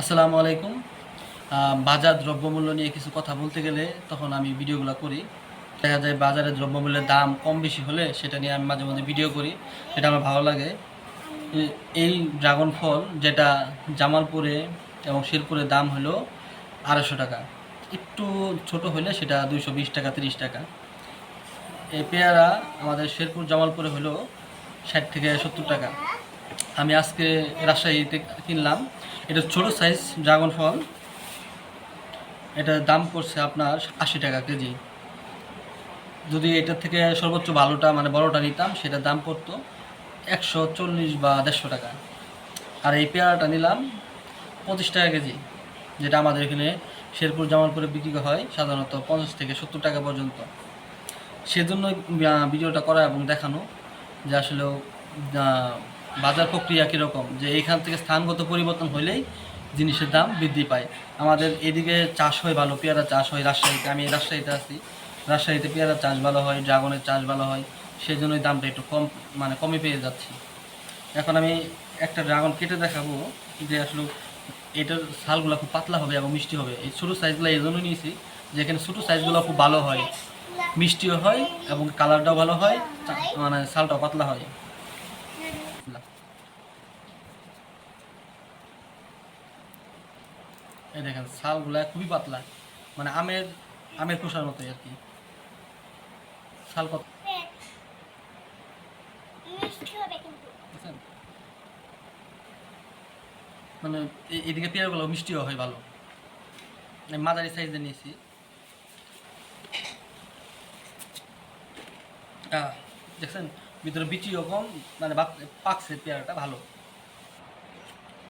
আসসালামু আলাইকুম। বাজার দ্রব্যমূল্য নিয়ে কিছু কথা বলতে গেলে তখন আমি ভিডিওগুলো করি। দেখা যায় বাজারে দ্রব্যমূল্যের দাম কম বেশি হলে সেটা নিয়ে আমি মাঝে মধ্যে ভিডিও করি, সেটা আমার ভালো লাগে। এই ড্রাগন ফল যেটা জামালপুরে এবং শেরপুরে দাম হলো 250 টাকা, একটু ছোট হলে সেটা 220 টাকা 30 টাকা। এই পেয়ারা আমাদের শেরপুর জামালপুরে হলো 60 থেকে 70 টাকা। আমি আজকে রাজশাহীতে কিনলাম, এটা ছোট সাইজ ড্রাগন ফল, এটার দাম পড়ছে আপনার 80 টাকা কেজি। যদি এটার থেকে সর্বোচ্চ ভালোটা মানে বড়টা নিতাম সেটার দাম পড়তো 140 বা 150 টাকা। আর এই পেয়ারাটা নিলাম 25 টাকা কেজি, যেটা আমাদের এখানে শেরপুর জামালপুরে বিক্রি হয় সাধারণত 50 থেকে 70 টাকা পর্যন্ত। সেজন্য ভিডিওটা করা এবং দেখানো যে আসলে বাজার প্রক্রিয়া কীরকম, যে এখান থেকে স্থানগত পরিবর্তন হলেই জিনিসের দাম বৃদ্ধি পায়। আমাদের এদিকে চাষ হয় ভালো, পেয়ারা চাষ হয় রাজশাহীতে, আমি রাজশাহীতে আছি। রাজশাহীতে পেয়ারার চাষ ভালো হয়, ড্রাগনের চাষ ভালো হয়, সেই জন্যই দামটা একটু কমে পেয়ে যাচ্ছি। এখন আমি একটা ড্রাগন কেটে দেখাবো যে আসলে এটার ছালগুলো খুব পাতলা হবে এবং মিষ্টি হবে। এই ছোটো সাইজগুলো এই জন্য নিয়েছি যে এখানে ছোটো সাইজগুলো খুব ভালো হয়, মিষ্টিও হয় এবং কালারটাও ভালো হয়, মানে ছালটাও পাতলা হয়। এই দেখেন ছালগুলা খুবই পাতলা, মানে আমের আমের খোসার মতোই আর কি ছাল কত। বুঝছেন? মানে এদিকে পেয়ারগুলো মিষ্টিও হয় ভালো। আমি মাঝারি সাইজে নিয়েছি। দেখছেন ভিতরে বিচিও কম, মানে পাকছে পেয়ারাটা ভালো।